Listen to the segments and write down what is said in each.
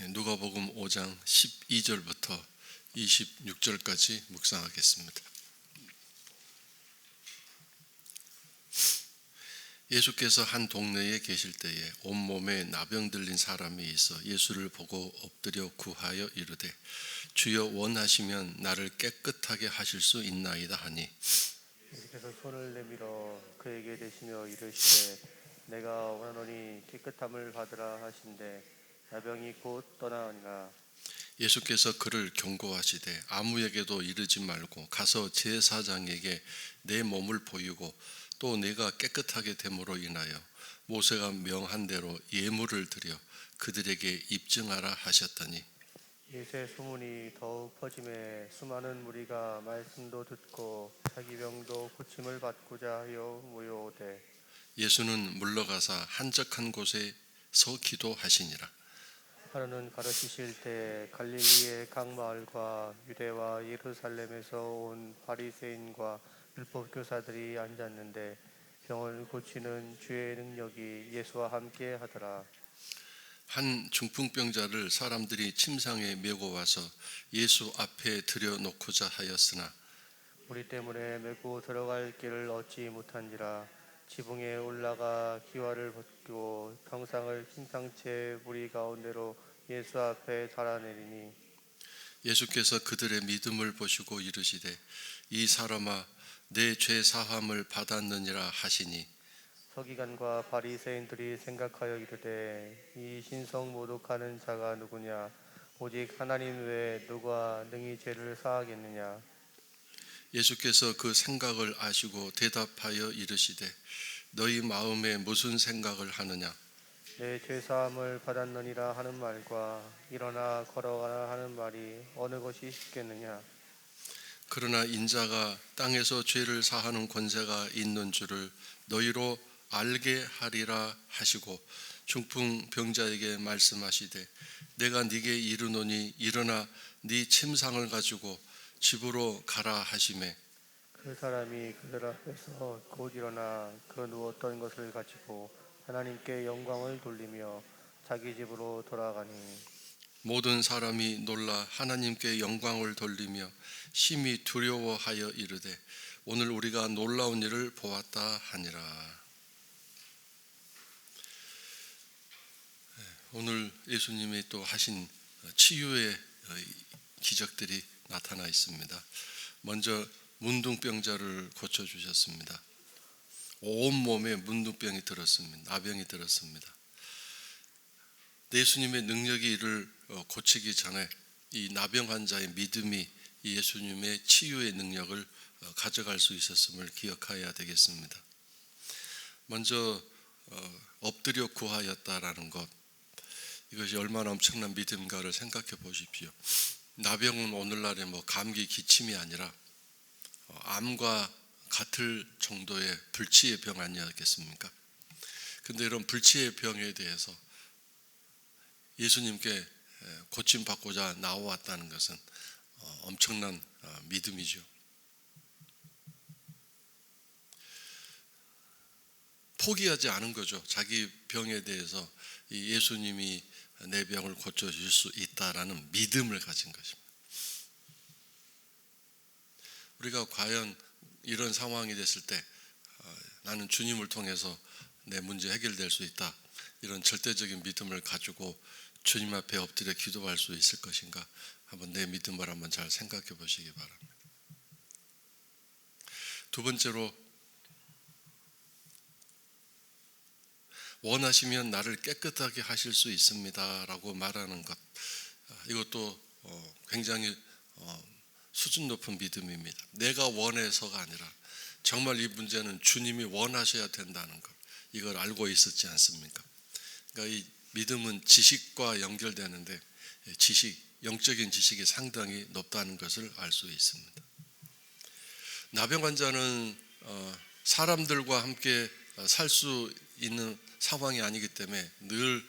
누가복음 5장 12절부터 26절까지 묵상하겠습니다. 예수께서 한 동네에 계실 때에 온몸에 나병 들린 사람이 있어 예수를 보고 엎드려 구하여 이르되 주여 원하시면 나를 깨끗하게 하실 수 있나이다 하니 예수께서 손을 내밀어 그에게 대시며 이르시되 내가 원하노니 깨끗함을 받으라 하신대 나병이 곧 떠나니라. 예수께서 그를 경고하시되 아무에게도 이르지 말고 가서 제사장에게 내 몸을 보이고 또 내가 깨끗하게 됨으로 인하여 모세가 명한 대로 예물을 드려 그들에게 입증하라 하셨더니 이세 소문이 더욱 퍼짐에 수많은 무리가 말씀도 듣고 자기 병도 고침을 받고자 하여 모여오되 예수는 물러가사 한적한 곳에서 기도하시니라. 하루는 가르치실 때 갈릴리의 각 마을과 유대와 예루살렘에서 온 바리새인과 율법 교사들이 앉았는데 병을 고치는 주의 능력이 예수와 함께 하더라. 한 중풍병자를 사람들이 침상에 메고 와서 예수 앞에 들여놓고자 하였으나 우리 때문에 메고 들어갈 길을 얻지 못한지라. 지붕에 올라가 기와를 벗고 평상을 침상채 무리 가운데로 예수 앞에 달아내리니 예수께서 그들의 믿음을 보시고 이르시되 이 사람아 내 죄 사함을 받았느니라 하시니 서기관과 바리새인들이 생각하여 이르되 이 신성 모독하는 자가 누구냐 오직 하나님 외에 누가 능히 죄를 사하겠느냐. 예수께서 그 생각을 아시고 대답하여 이르시되 너희 마음에 무슨 생각을 하느냐 내 죄사함을 받았느니라 하는 말과 일어나 걸어가라 하는 말이 어느 것이 쉽겠느냐. 그러나 인자가 땅에서 죄를 사하는 권세가 있는 줄을 너희로 알게 하리라 하시고 중풍병자에게 말씀하시되 내가 네게 이르노니 일어나 네 침상을 가지고 집으로 가라 하시매 그 사람이 그들 앞에서 곧 일어나 그 누웠던 것을 가지고 하나님께 영광을 돌리며 자기 집으로 돌아가니 모든 사람이 놀라 하나님께 영광을 돌리며 심히 두려워하여 이르되 오늘 우리가 놀라운 일을 보았다 하니라. 오늘 예수님이 또 하신 치유의 기적들이 나타나 있습니다. 먼저 문둥병자를 고쳐주셨습니다. 온몸에 문둥병이 들었습니다. 나병이 들었습니다. 예수님의 능력이 이를 고치기 전에 이 나병 환자의 믿음이 예수님의 치유의 능력을 가져갈 수 있었음을 기억해야 되겠습니다. 먼저 엎드려 구하였다라는 것, 이것이 얼마나 엄청난 믿음가를 생각해 보십시오. 나병은 오늘날의 감기 기침이 아니라 암과 같을 정도의 불치의 병 아니었겠습니까? 그런데 이런 불치의 병에 대해서 예수님께 고침받고자 나와왔다는 것은 엄청난 믿음이죠. 포기하지 않은 거죠. 자기 병에 대해서 예수님이 내 병을 고쳐줄 수 있다라는 믿음을 가진 것입니다. 우리가 과연 이런 상황이 됐을 때 나는 주님을 통해서 내 문제 해결될 수 있다, 이런 절대적인 믿음을 가지고 주님 앞에 엎드려 기도할 수 있을 것인가, 한번 내 믿음을 한번 잘 생각해 보시기 바랍니다. 두 번째로, 원하시면 나를 깨끗하게 하실 수 있습니다 라고 말하는 것, 이것도 굉장히 수준 높은 믿음입니다. 내가 원해서가 아니라 정말 이 문제는 주님이 원하셔야 된다는 것, 이걸 알고 있었지 않습니까? 그러니까 이 믿음은 지식과 연결되는데 영적인 지식이 상당히 높다는 것을 알 수 있습니다. 나병 환자는 사람들과 함께 살 수 있는 상황이 아니기 때문에 늘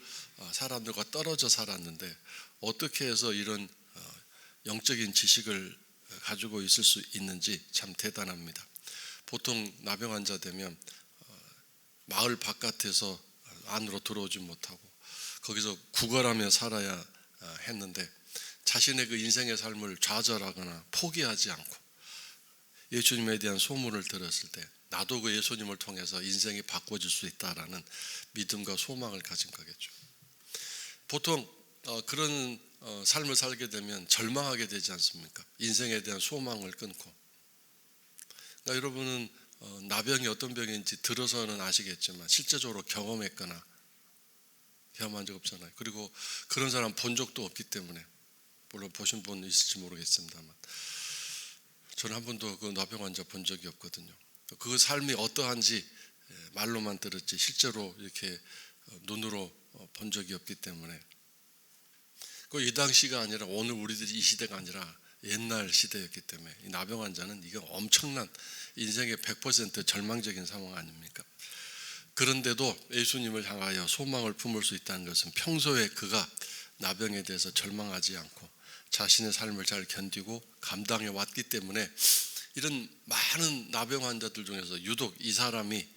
사람들과 떨어져 살았는데 어떻게 해서 이런 영적인 지식을 가지고 있을 수 있는지 참 대단합니다. 보통 나병 환자 되면 마을 바깥에서 안으로 들어오지 못하고 거기서 구걸하며 살아야 했는데 자신의 그 인생의 삶을 좌절하거나 포기하지 않고 예수님에 대한 소문을 들었을 때 나도 그 예수님을 통해서 인생이 바꿔질 수 있다라는 믿음과 소망을 가진 거겠죠. 보통 그런 삶을 살게 되면 절망하게 되지 않습니까? 인생에 대한 소망을 끊고. 그러니까 여러분은 나병이 어떤 병인지 들어서는 아시겠지만 실제적으로 경험했거나 경험한 적 없잖아요. 그리고 그런 사람 본 적도 없기 때문에, 물론 보신 분 있을지 모르겠습니다만 저는 한 번도 그 나병 환자 본 적이 없거든요. 그 삶이 어떠한지 말로만 들었지 실제로 이렇게 눈으로 본 적이 없기 때문에, 이 당시가 아니라 오늘 우리들이 이 시대가 아니라 옛날 시대였기 때문에 이 나병 환자는 이게 엄청난 인생의 100% 절망적인 상황 아닙니까? 그런데도 예수님을 향하여 소망을 품을 수 있다는 것은 평소에 그가 나병에 대해서 절망하지 않고 자신의 삶을 잘 견디고 감당해 왔기 때문에 이런 많은 나병 환자들 중에서 유독 이 사람이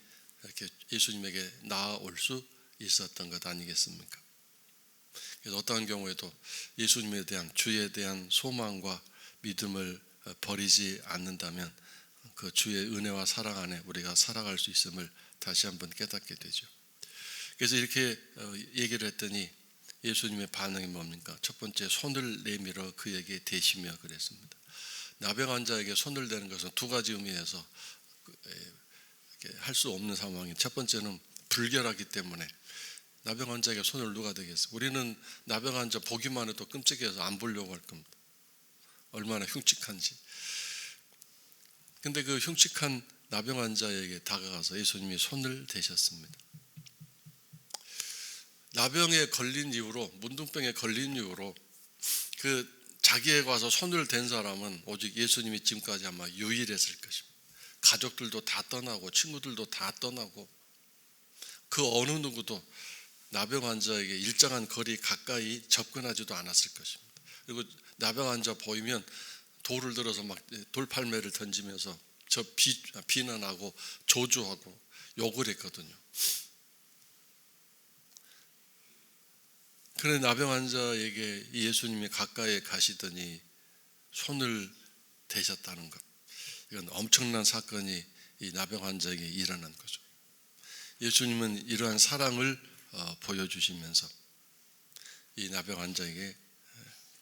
이렇게 예수님에게 나아올 수 있었던 것 아니겠습니까? 그래서 어떠한 경우에도 예수님에 대한 주에 대한 소망과 믿음을 버리지 않는다면 그 주의 은혜와 사랑 안에 우리가 살아갈 수 있음을 다시 한번 깨닫게 되죠. 그래서 이렇게 얘기를 했더니 예수님의 반응이 뭡니까? 첫 번째, 손을 내밀어 그에게 대시며 그랬습니다. 나병 환자에게 손을 대는 것은 두 가지 의미에서 할 수 없는 상황이, 첫 번째는 불결하기 때문에 나병 환자에게 손을 누가 대겠어요? 우리는 나병 환자 보기만 해도 끔찍해서 안 보려고 할 겁니다. 얼마나 흉측한지. 근데 그 흉측한 나병 환자에게 다가가서 예수님이 손을 대셨습니다. 나병에 걸린 이후로, 문둥병에 걸린 이후로 그 자기에게 와서 손을 댄 사람은 오직 예수님이 지금까지 아마 유일했을 것입니다. 가족들도 다 떠나고 친구들도 다 떠나고 그 어느 누구도 나병 환자에게 일정한 거리 가까이 접근하지도 않았을 것입니다. 그리고 나병 환자 보이면 돌을 들어서 막 돌팔매를 던지면서 비난하고 조주하고 욕을 했거든요. 그런데 나병 환자에게 예수님이 가까이 가시더니 손을 대셨다는 것, 이건 엄청난 사건이 이 나병 환자에게 일어난 거죠. 예수님은 이러한 사랑을 보여주시면서 이 나병 환자에게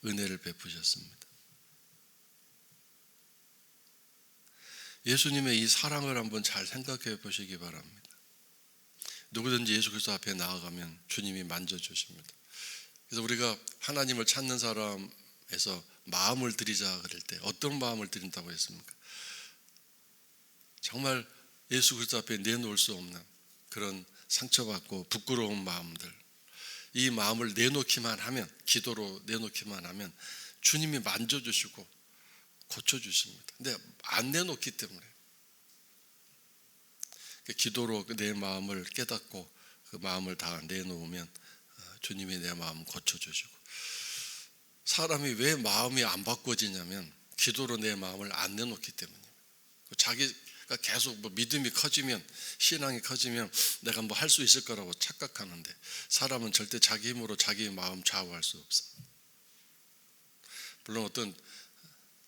은혜를 베푸셨습니다. 예수님의 이 사랑을 한번 잘 생각해 보시기 바랍니다. 누구든지 예수 그리스도 앞에 나아가면 주님이 만져주십니다. 그래서 우리가 하나님을 찾는 사람에서 마음을 드리자 그럴 때 어떤 마음을 드린다고 했습니까? 정말 예수 그리스도 앞에 내놓을 수 없는 그런 상처받고 부끄러운 마음들, 이 마음을 내놓기만 하면, 기도로 내놓기만 하면 주님이 만져주시고 고쳐주십니다. 근데 안 내놓기 때문에 기도로 내 마음을 깨닫고 그 마음을 다 내놓으면 주님이 내 마음 고쳐주시고, 사람이 왜 마음이 안 바꿔지냐면 기도로 내 마음을 안 내놓기 때문입니다. 자기가 계속 믿음이 커지면, 신앙이 커지면 내가 할 수 있을 거라고 착각하는데 사람은 절대 자기 힘으로 자기 마음 좌우할 수 없어요. 물론 어떤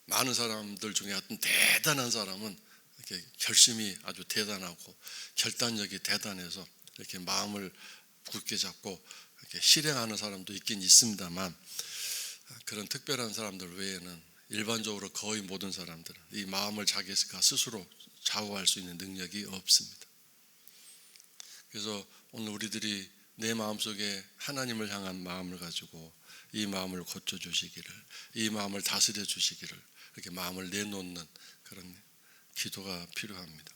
많은 사람들 중에 어떤 대단한 사람은 이렇게 결심이 아주 대단하고 결단력이 대단해서 이렇게 마음을 굳게 잡고 이렇게 실행하는 사람도 있긴 있습니다만, 그런 특별한 사람들 외에는 일반적으로 거의 모든 사람들은 이 마음을 자기가 스스로 좌우할 수 있는 능력이 없습니다. 그래서 오늘 우리들이 내 마음속에 하나님을 향한 마음을 가지고 이 마음을 고쳐주시기를, 이 마음을 다스려 주시기를, 이렇게 마음을 내놓는 그런 기도가 필요합니다.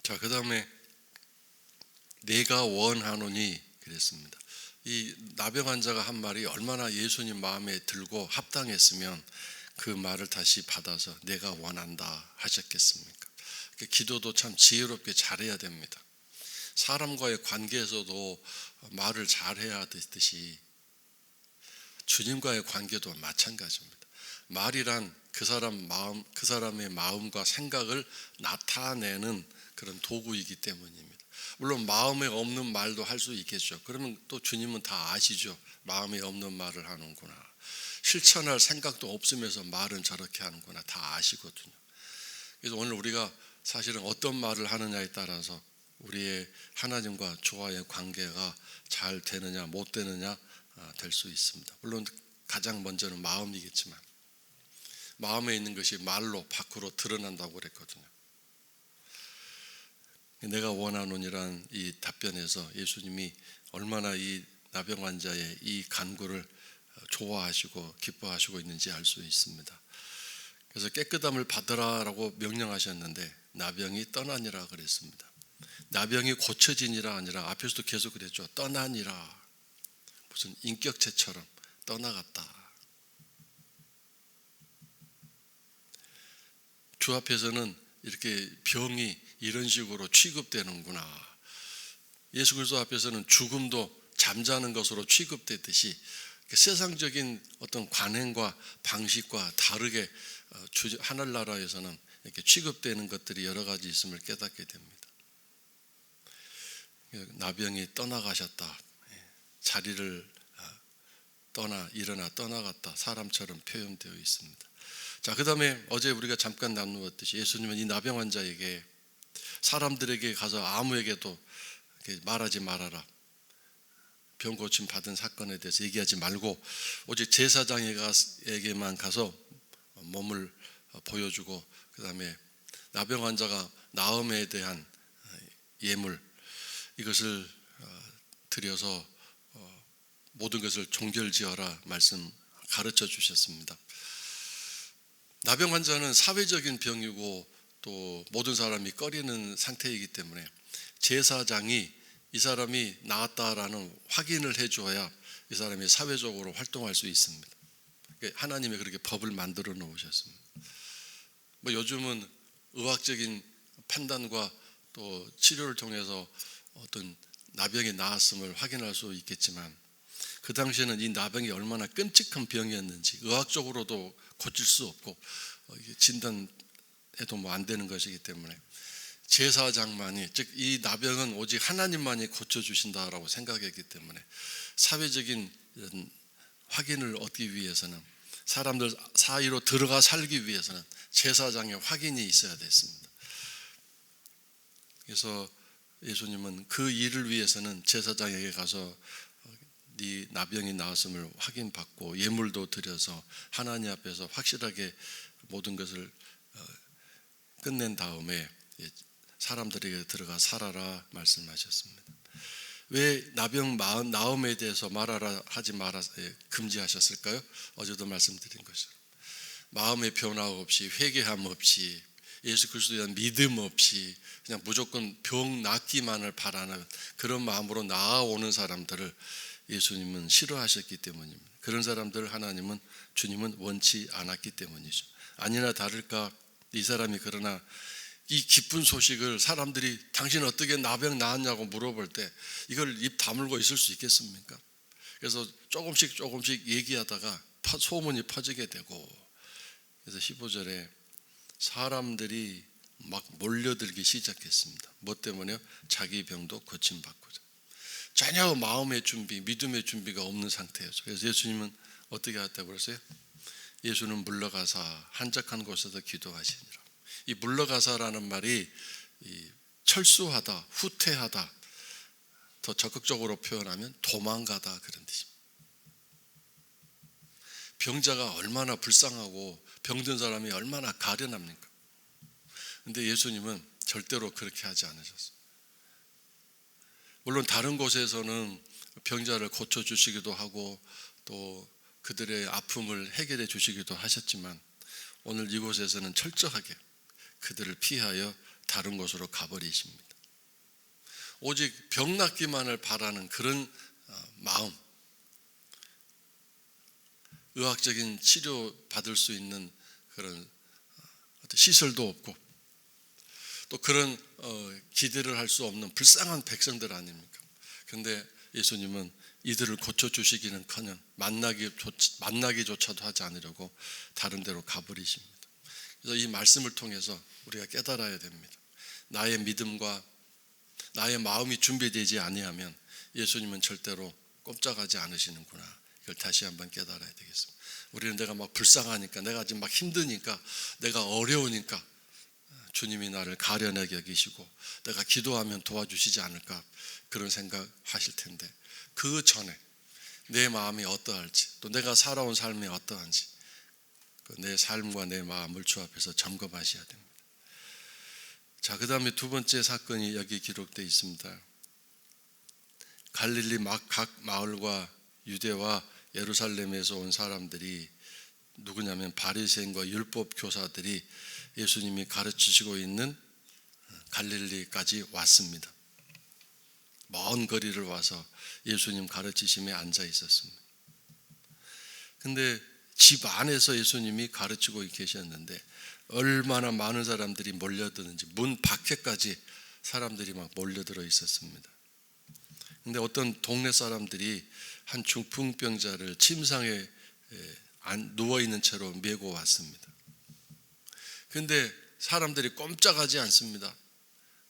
자, 그 다음에 내가 원하노니 그랬습니다. 이 나병 환자가 한 말이 얼마나 예수님 마음에 들고 합당했으면 그 말을 다시 받아서 내가 원한다 하셨겠습니까? 기도도 참 지혜롭게 잘해야 됩니다. 사람과의 관계에서도 말을 잘해야 하듯이 주님과의 관계도 마찬가지입니다. 말이란 그 사람 마음, 그 사람의 마음과 생각을 나타내는 그런 도구이기 때문입니다. 물론 마음에 없는 말도 할 수 있겠죠. 그러면 또 주님은 다 아시죠. 마음에 없는 말을 하는구나. 실천할 생각도 없으면서 말은 저렇게 하는구나. 다 아시거든요. 그래서 오늘 우리가 사실은 어떤 말을 하느냐에 따라서 우리의 하나님과 저와의 관계가 잘 되느냐 못 되느냐 될 수 있습니다. 물론 가장 먼저는 마음이겠지만 마음에 있는 것이 말로 밖으로 드러난다고 그랬거든요. 내가 원하노니란 이 답변에서 예수님이 얼마나 이 나병 환자의 이 간구를 좋아하시고 기뻐하시고 있는지 알 수 있습니다. 그래서 깨끗함을 받으라라고 명령하셨는데 나병이 떠나니라 그랬습니다. 나병이 고쳐지니라 아니라 앞에서도 계속 그랬죠. 떠나니라. 무슨 인격체처럼 떠나갔다. 주 앞에서는 이렇게 병이 이런 식으로 취급되는구나. 예수 그리스도 앞에서는 죽음도 잠자는 것으로 취급되듯이 세상적인 어떤 관행과 방식과 다르게 하늘나라에서는 이렇게 취급되는 것들이 여러 가지 있음을 깨닫게 됩니다. 나병이 떠나가셨다. 자리를 떠나 일어나 떠나갔다. 사람처럼 표현되어 있습니다. 자, 그 다음에 어제 우리가 잠깐 나누었듯이 예수님은 이 나병 환자에게 사람들에게 가서 아무에게도 말하지 말아라. 병 고침 받은 사건에 대해서 얘기하지 말고 오직 제사장에게만 가서 몸을 보여주고 그 다음에 나병 환자가 나음에 대한 예물 이것을 드려서 모든 것을 종결지어라 말씀 가르쳐 주셨습니다. 나병 환자는 사회적인 병이고 또 모든 사람이 꺼리는 상태이기 때문에 제사장이 이 사람이 나았다라는 확인을 해줘야 이 사람이 사회적으로 활동할 수 있습니다. 하나님이 그렇게 법을 만들어 놓으셨습니다. 요즘은 의학적인 판단과 또 치료를 통해서 어떤 나병이 나았음을 확인할 수 있겠지만 그 당시에는 이 나병이 얼마나 끔찍한 병이었는지 의학적으로도 고칠 수 없고 진단해도 안 되는 것이기 때문에 제사장만이 즉 이 나병은 오직 하나님만이 고쳐주신다라고 생각했기 때문에 사회적인 확인을 얻기 위해서는 사람들 사이로 들어가 살기 위해서는 제사장의 확인이 있어야 됐습니다. 그래서 예수님은 그 일을 위해서는 제사장에게 가서 네 나병이 나았음을 확인받고 예물도 드려서 하나님 앞에서 확실하게 모든 것을 끝낸 다음에 사람들에게 들어가 살아라 말씀하셨습니다. 왜 나병 나음에 대해서 말하라 하지 마라 금지하셨을까요? 어제도 말씀드린 것처럼 마음의 변화 없이 회개함 없이 예수 그리스도에 대한 믿음 없이 그냥 무조건 병 낫기만을 바라는 그런 마음으로 나아오는 사람들을 예수님은 싫어하셨기 때문입니다. 그런 사람들을 하나님은 주님은 원치 않았기 때문이죠. 아니나 다를까 이 사람이 그러나 이 기쁜 소식을 사람들이 당신 어떻게 나병 나았냐고 물어볼 때 이걸 입 다물고 있을 수 있겠습니까? 그래서 조금씩 얘기하다가 소문이 퍼지게 되고 그래서 15절에 사람들이 막 몰려들기 시작했습니다. 뭐 때문에요? 자기 병도 고침받고자. 전혀 마음의 준비, 믿음의 준비가 없는 상태였죠. 그래서 예수님은 어떻게 하셨다고 그랬어요? 예수는 물러가사 한적한 곳에서 기도하시니라. 이 물러가사라는 말이 철수하다, 후퇴하다, 더 적극적으로 표현하면 도망가다 그런 뜻입니다. 병자가 얼마나 불쌍하고 병든 사람이 얼마나 가련합니까? 그런데 예수님은 절대로 그렇게 하지 않으셨어요. 물론 다른 곳에서는 병자를 고쳐주시기도 하고 또 그들의 아픔을 해결해 주시기도 하셨지만 오늘 이곳에서는 철저하게 그들을 피하여 다른 곳으로 가버리십니다. 오직 병 낫기만을 바라는 그런 마음, 의학적인 치료 받을 수 있는 그런 시설도 없고 또 그런 기대를 할 수 없는 불쌍한 백성들 아닙니까? 그런데 예수님은 이들을 고쳐주시기는커녕 만나기조차도 하지 않으려고 다른 데로 가버리십니다. 그래서 이 말씀을 통해서 우리가 깨달아야 됩니다. 나의 믿음과 나의 마음이 준비되지 아니하면 예수님은 절대로 꼼짝하지 않으시는구나. 이걸 다시 한번 깨달아야 되겠습니다. 우리는 내가 막 불쌍하니까, 내가 지금 막 힘드니까, 내가 어려우니까 주님이 나를 가련하게 여기시고 내가 기도하면 도와주시지 않을까, 그런 생각하실 텐데, 그 전에 내 마음이 어떠할지, 또 내가 살아온 삶이 어떠한지 내 삶과 내 마음을 주 앞에서 점검하셔야 됩니다. 자, 그 다음에 두 번째 사건이 여기 기록되어 있습니다. 갈릴리 각 마을과 유대와 예루살렘에서 온 사람들이 누구냐면 바리새인과 율법 교사들이 예수님이 가르치시고 있는 갈릴리까지 왔습니다. 먼 거리를 와서 예수님 가르치심에 앉아 있었습니다. 근데 집 안에서 예수님이 가르치고 계셨는데 얼마나 많은 사람들이 몰려드는지, 문 밖에까지 사람들이 막 몰려들어 있었습니다. 근데 어떤 동네 사람들이 한 중풍병자를 침상에 누워있는 채로 메고 왔습니다. 근데 사람들이 꼼짝하지 않습니다.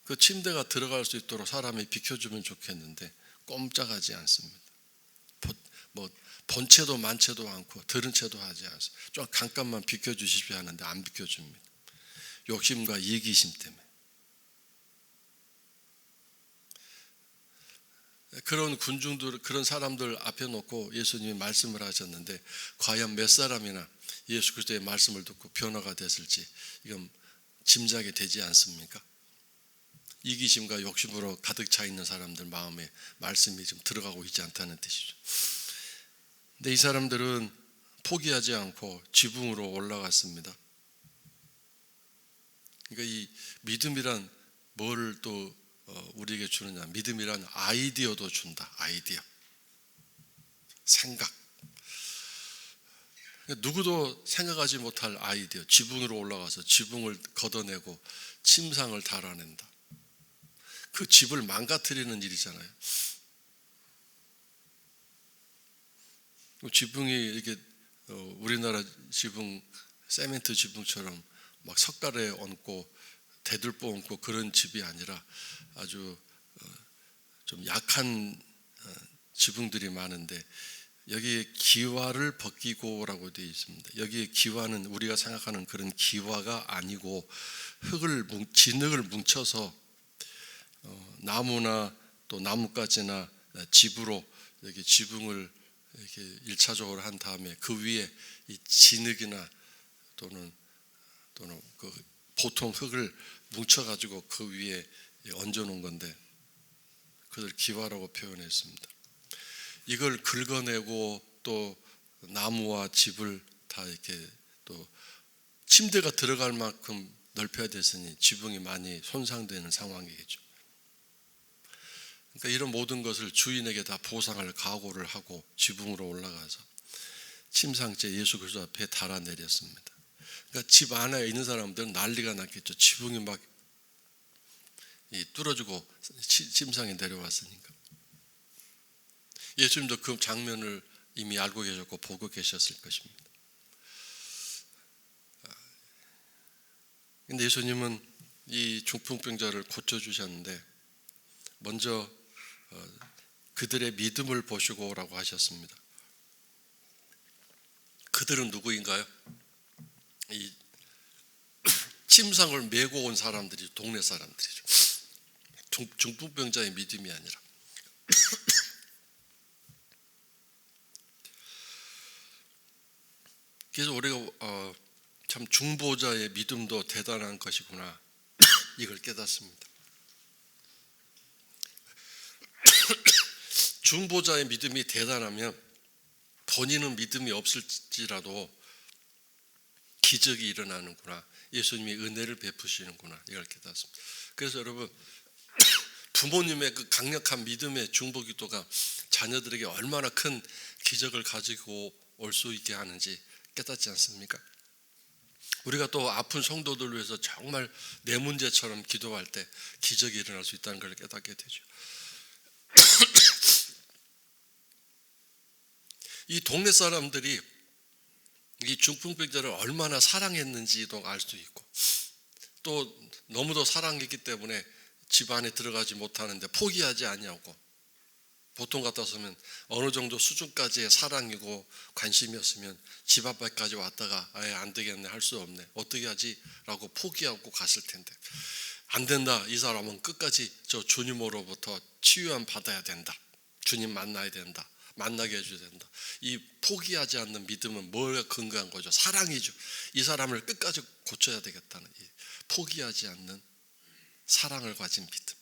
그 침대가 들어갈 수 있도록 사람이 비켜주면 좋겠는데 꼼짝하지 않습니다. 본채도 많지도 않고 들은 채도 하지 않습니다. 좀 잠깐만 비켜주십시오 하는데 안 비켜줍니다. 욕심과 이기심 때문에. 그런 군중들, 그런 사람들 앞에 놓고 예수님이 말씀을 하셨는데 과연 몇 사람이나 예수 그리스도의 말씀을 듣고 변화가 됐을지 이건 짐작이 되지 않습니까? 이기심과 욕심으로 가득 차 있는 사람들 마음에 말씀이 좀 들어가고 있지 않다는 뜻이죠. 근데 이 사람들은 포기하지 않고 지붕으로 올라갔습니다. 그러니까 이 믿음이란 뭘 또 우리에게 주느냐, 믿음이란 아이디어도 준다. 아이디어, 생각. 누구도 생각하지 못할 아이디어. 지붕으로 올라가서 지붕을 걷어내고 침상을 달아낸다. 그 집을 망가뜨리는 일이잖아요. 지붕이 이렇게 우리나라 지붕, 세멘트 지붕처럼 막 석가래 얹고 대들보 얹고 그런 집이 아니라 아주 좀 약한 지붕들이 많은데 여기에 기와를 벗기고라고 되어 있습니다. 여기에 기와는 우리가 생각하는 그런 기와가 아니고 진흙을 뭉쳐서 나무나 또 나뭇가지나 집으로 여기 지붕을 이렇게 1차적으로 한 다음에 그 위에 이 진흙이나 또는 그 보통 흙을 뭉쳐가지고 그 위에 얹어놓은 건데 그걸 기와라고 표현했습니다. 이걸 긁어내고 또 나무와 집을 다 이렇게 또 침대가 들어갈 만큼 넓혀야 됐으니 지붕이 많이 손상되는 상황이겠죠. 그러니까 이런 모든 것을 주인에게 다 보상할 각오를 하고 지붕으로 올라가서 침상째 예수 그리스도 앞에 달아내렸습니다. 그러니까 집 안에 있는 사람들은 난리가 났겠죠. 지붕이 막 뚫어지고 침상에 내려왔으니까. 예수님도 그 장면을 이미 알고 계셨고 보고 계셨을 것입니다. 근데 예수님은 이 중풍병자를 고쳐주셨는데 먼저 그들의 믿음을 보시고라고 하셨습니다. 그들은 누구인가요? 이 침상을 메고 온 사람들이 동네 사람들이죠. 중풍병자의 믿음이 아니라. 그래서 우리가 참 중보자의 믿음도 대단한 것이구나 이걸 깨닫습니다. 중보자의 믿음이 대단하면 본인은 믿음이 없을지라도 기적이 일어나는구나, 예수님이 은혜를 베푸시는구나 이걸 깨닫습니다. 그래서 여러분, 부모님의 그 강력한 믿음의 중보기도가 자녀들에게 얼마나 큰 기적을 가지고 올 수 있게 하는지 깨닫지 않습니까? 우리가 또 아픈 성도들 위해서 정말 내 문제처럼 기도할 때 기적이 일어날 수 있다는 걸 깨닫게 되죠. 이 동네 사람들이 이 중풍병자를 얼마나 사랑했는지도 알 수 있고 또 너무도 사랑했기 때문에 집 안에 들어가지 못하는데 포기하지 아니하고, 보통 같았으면 어느 정도 수준까지의 사랑이고 관심이었으면 집 앞까지 왔다가 아예 안 되겠네, 할 수 없네, 어떻게 하지? 라고 포기하고 갔을 텐데, 안 된다, 이 사람은 끝까지 저 주님으로부터 치유함 받아야 된다, 주님 만나야 된다, 만나게 해줘야 된다. 이 포기하지 않는 믿음은 뭐에 근거한 거죠? 사랑이죠. 이 사람을 끝까지 고쳐야 되겠다는 이 포기하지 않는 사랑을 가진 믿음.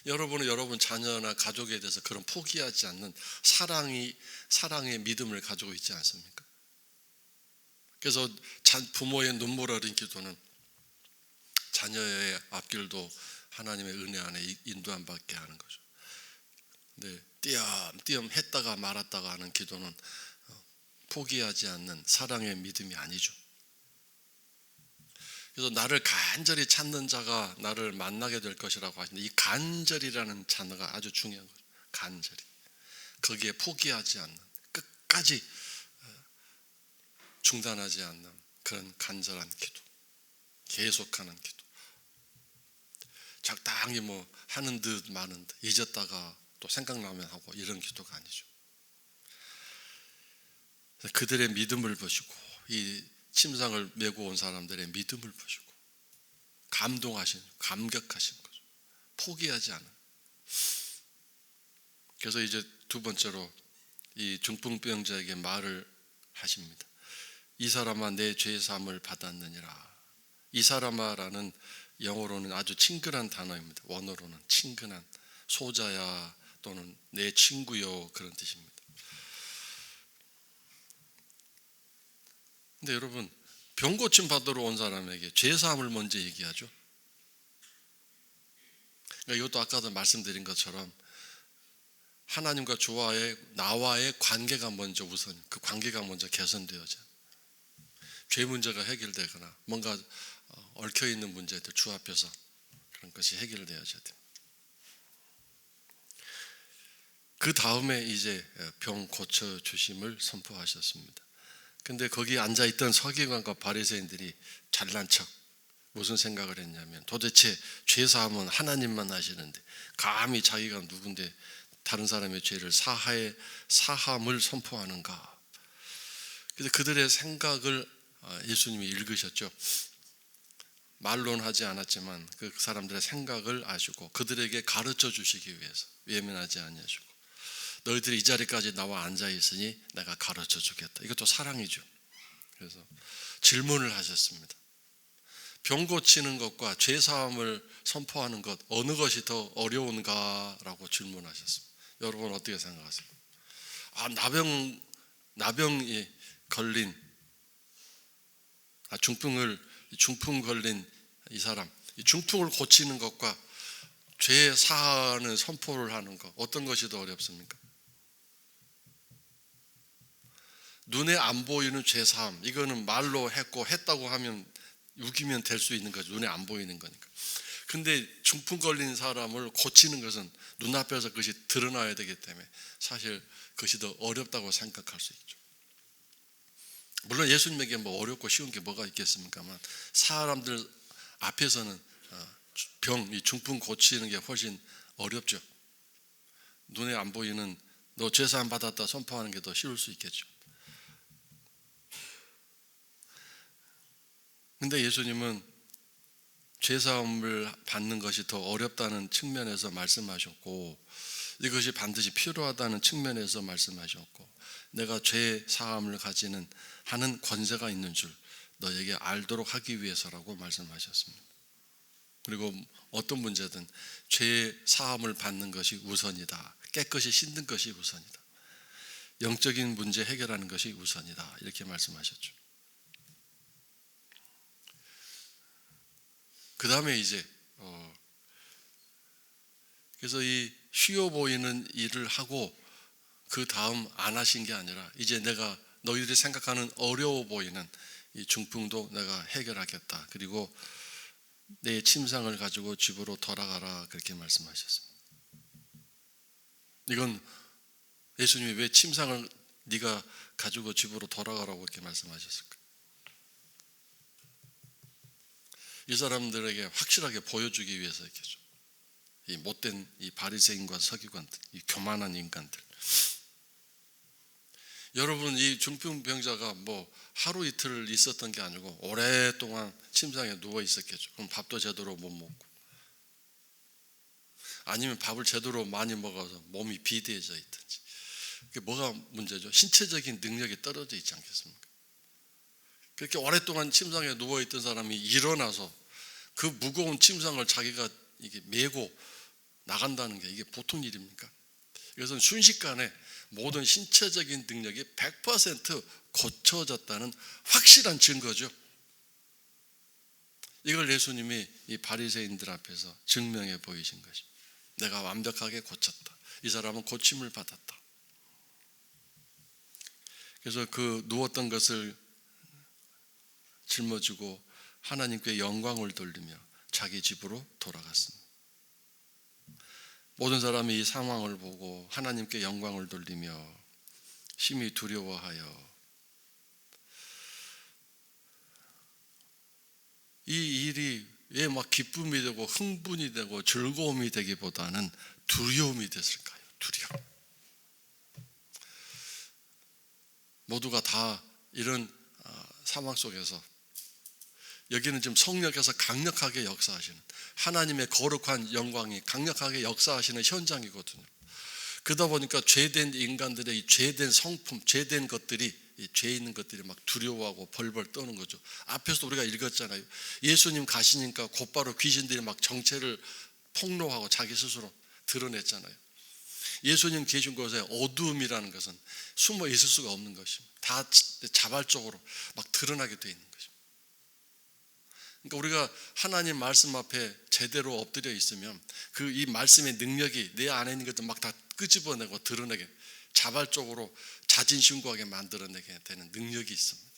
여러분은 여러분 자녀나 가족에 대해서 그런 포기하지 않는 사랑의 믿음을 가지고 있지 않습니까? 그래서 부모의 눈물 어린 기도는 자녀의 앞길도 하나님의 은혜 안에 인도함 받게 하는 거죠. 근데 띄엄띄엄 했다가 말았다가 하는 기도는 포기하지 않는 사랑의 믿음이 아니죠. 그래서 나를 간절히 찾는 자가 나를 만나게 될 것이라고 하시는데, 이 간절이라는 단어가 아주 중요한 거죠. 간절히. 거기에 포기하지 않는, 끝까지 중단하지 않는 그런 간절한 기도, 계속하는 기도. 적당히 뭐 하는 듯 마는 듯, 잊었다가 또 생각나면 하고, 이런 기도가 아니죠. 그들의 믿음을 보시고, 이 침상을 메고 온 사람들의 믿음을 보시고 감격하신 거죠. 포기하지 않은. 그래서 이제 두 번째로 이 중풍병자에게 말을 하십니다. 이 사람아, 내 죄 사함을 받았느니라. 이 사람아라는 영어로는 아주 친근한 단어입니다. 원어로는 친근한, 소자야 또는 내 친구요, 그런 뜻입니다. 근데 여러분, 병 고침 받으러 온 사람에게 죄 사함을 먼저 얘기하죠. 그러니까 이것도 아까도 말씀드린 것처럼 하나님과 나와의 관계가 먼저 우선, 그 관계가 먼저 개선되어져, 죄 문제가 해결되거나 뭔가 얽혀있는 문제들 주 앞에서 그런 것이 해결되어져야 돼요. 그 다음에 이제 병 고쳐주심을 선포하셨습니다. 근데 거기 앉아있던 서기관과 바리새인들이 잘난 척, 무슨 생각을 했냐면, 도대체 죄사함은 하나님만 하시는데 감히 자기가 누군데 다른 사람의 죄를 사함을 선포하는가. 그래서 그들의 생각을 예수님이 읽으셨죠. 말로는 하지 않았지만 그 사람들의 생각을 아시고 그들에게 가르쳐 주시기 위해서 외면하지 아니하시고, 너희들이 이 자리까지 나와 앉아 있으니 내가 가르쳐 주겠다. 이것도 사랑이죠. 그래서 질문을 하셨습니다. 병 고치는 것과 죄 사함을 선포하는 것, 어느 것이 더 어려운가라고 질문하셨습니다. 여러분 어떻게 생각하세요? 나병이 걸린, 중풍 걸린 이 사람, 이 중풍을 고치는 것과 죄 사하는 선포를 하는 것, 어떤 것이 더 어렵습니까? 눈에 안 보이는 죄 사함, 이거는 말로 했다고 하면 우기면 될 수 있는 거죠. 눈에 안 보이는 거니까. 근데 중풍 걸린 사람을 고치는 것은 눈앞에서 그것이 드러나야 되기 때문에 사실 그것이 더 어렵다고 생각할 수 있죠. 물론 예수님에게 뭐 어렵고 쉬운 게 뭐가 있겠습니까만, 사람들 앞에서는 이 중풍 고치는 게 훨씬 어렵죠. 눈에 안 보이는 너 죄사함 받았다 선포하는 게 더 쉬울 수 있겠죠. 근데 예수님은 죄사함을 받는 것이 더 어렵다는 측면에서 말씀하셨고, 이것이 반드시 필요하다는 측면에서 말씀하셨고, 내가 죄사함을 하는 권세가 있는 줄 너에게 알도록 하기 위해서라고 말씀하셨습니다. 그리고 어떤 문제든 죄사함을 받는 것이 우선이다. 깨끗이 씻는 것이 우선이다. 영적인 문제 해결하는 것이 우선이다. 이렇게 말씀하셨죠. 그 다음에 이제 그래서 이 쉬워 보이는 일을 하고 그 다음 안 하신 게 아니라, 이제 내가 너희들이 생각하는 어려워 보이는 이 중풍도 내가 해결하겠다. 그리고 내 침상을 가지고 집으로 돌아가라, 그렇게 말씀하셨습니다. 이건 예수님이 왜 침상을 네가 가지고 집으로 돌아가라고 이렇게 말씀하셨을까? 이 사람들에게 확실하게 보여주기 위해서였겠죠. 이 못된 이 바리새인과 서기관들, 이 교만한 인간들. 여러분, 이 중풍병자가 뭐 하루 이틀 있었던 게 아니고 오랫동안 침상에 누워 있었겠죠. 그럼 밥도 제대로 못 먹고, 아니면 밥을 제대로 많이 먹어서 몸이 비대해져 있든지. 그게 뭐가 문제죠? 신체적인 능력이 떨어져 있지 않겠습니까? 그렇게 오랫동안 침상에 누워 있던 사람이 일어나서 그 무거운 침상을 자기가 이게 메고 나간다는 게 이게 보통 일입니까? 그래서 순식간에 모든 신체적인 능력이 100% 고쳐졌다는 확실한 증거죠. 이걸 예수님이 이 바리새인들 앞에서 증명해 보이신 것입니다. 내가 완벽하게 고쳤다. 이 사람은 고침을 받았다. 그래서 그 누웠던 것을 짊어지고 하나님께 영광을 돌리며 자기 집으로 돌아갔습니다. 모든 사람이 이 상황을 보고 하나님께 영광을 돌리며 심히 두려워하여 이 일이 왜 막 기쁨이 되고 흥분이 되고 즐거움이 되기보다는 두려움이 됐을까요? 두려움. 모두가 다 이런 상황 속에서 여기는 지금 성령께서 강력하게 역사하시는, 하나님의 거룩한 영광이 강력하게 역사하시는 현장이거든요. 그러다 보니까 죄된 인간들의 이 죄된 성품, 죄된 것들이, 이 죄 있는 것들이 막 두려워하고 벌벌 떠는 거죠. 앞에서 우리가 읽었잖아요. 예수님 가시니까 곧바로 귀신들이 막 정체를 폭로하고 자기 스스로 드러냈잖아요. 예수님 계신 곳에 어두움이라는 것은 숨어 있을 수가 없는 것입니다. 다 자발적으로 막 드러나게 되어 있는 것입니다. 그러니까 우리가 하나님 말씀 앞에 제대로 엎드려 있으면 그 이 말씀의 능력이 내 안에 있는 것들 막 다 끄집어내고 드러내게, 자발적으로 자진신고하게 만들어내게 되는 능력이 있습니다.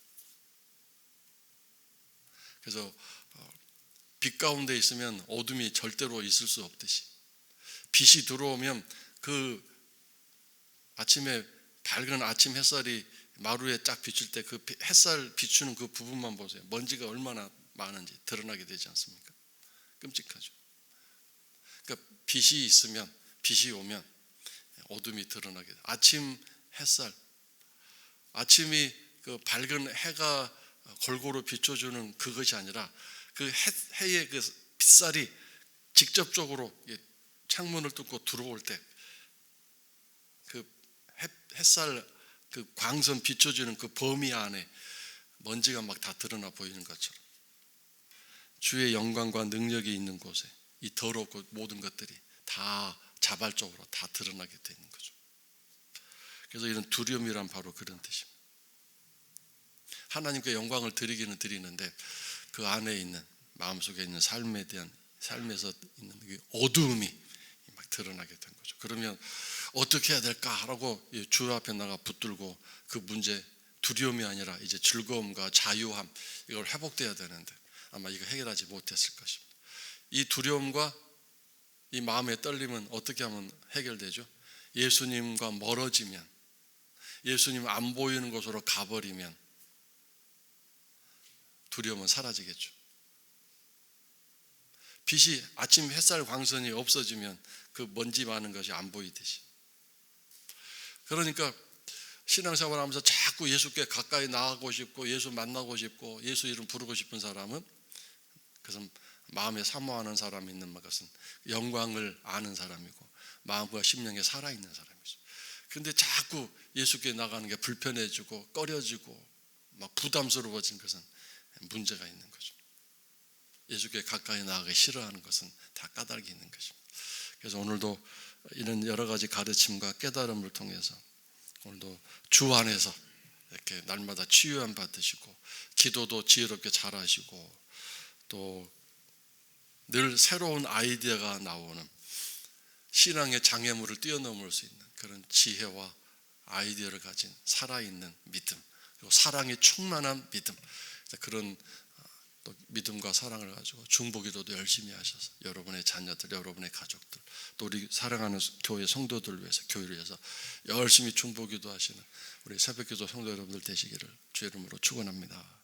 그래서 빛 가운데 있으면 어둠이 절대로 있을 수 없듯이, 빛이 들어오면 그 아침에 밝은 아침 햇살이 마루에 쫙 비출 때 그 햇살 비추는 그 부분만 보세요. 먼지가 얼마나 많은지 드러나게 되지 않습니까? 끔찍하죠. 그러니까 빛이 있으면, 빛이 오면 어둠이 드러나게 돼요. 아침 햇살, 아침이 그 밝은 해가 골고루 비춰주는 그것이 아니라 그 해의 그 빛살이 직접적으로 창문을 뚫고 들어올 때 그 햇살 그 광선 비춰주는 그 범위 안에 먼지가 막 다 드러나 보이는 것처럼 주의 영광과 능력이 있는 곳에 이 더럽고 모든 것들이 다 자발적으로 다 드러나게 되는 거죠. 그래서 이런 두려움이란 바로 그런 뜻입니다. 하나님께 영광을 드리기는 드리는데 그 안에 있는, 마음속에 있는 삶에 대한, 삶에서 있는 어두움이 막 드러나게 된 거죠. 그러면 어떻게 해야 될까라고 주 앞에 나가 붙들고 그 문제, 두려움이 아니라 이제 즐거움과 자유함, 이걸 회복돼야 되는데 아마 이거 해결하지 못했을 것입니다. 이 두려움과 이 마음의 떨림은 어떻게 하면 해결되죠? 예수님과 멀어지면, 예수님 안 보이는 곳으로 가버리면 두려움은 사라지겠죠. 빛이, 아침 햇살 광선이 없어지면 그 먼지 많은 것이 안 보이듯이. 그러니까 신앙생활하면서 자꾸 예수께 가까이 나가고 싶고 예수 만나고 싶고 예수 이름 부르고 싶은 사람은, 그것은 마음에 사모하는 사람이 있는 것은 영광을 아는 사람이고 마음과 심령에 살아있는 사람이죠. 그런데 자꾸 예수께 나가는 게 불편해지고 꺼려지고 막 부담스러워진 것은 문제가 있는 거죠. 예수께 가까이 나가기 싫어하는 것은 다 까닭이 있는 것입니다. 그래서 오늘도 이런 여러 가지 가르침과 깨달음을 통해서 오늘도 주 안에서 이렇게 날마다 치유함 받으시고 기도도 지혜롭게 잘하시고 또 늘 새로운 아이디어가 나오는 신앙의 장애물을 뛰어넘을 수 있는 그런 지혜와 아이디어를 가진 살아있는 믿음, 그리고 사랑이 충만한 믿음, 그런 또 믿음과 사랑을 가지고 중보기도도 열심히 하셔서 여러분의 자녀들, 여러분의 가족들, 또 우리 사랑하는 교회 성도들을 위해서, 교회를 위해서 열심히 중보기도 하시는 우리 새벽기도 성도 여러분들 되시기를 주의 이름으로 축원합니다.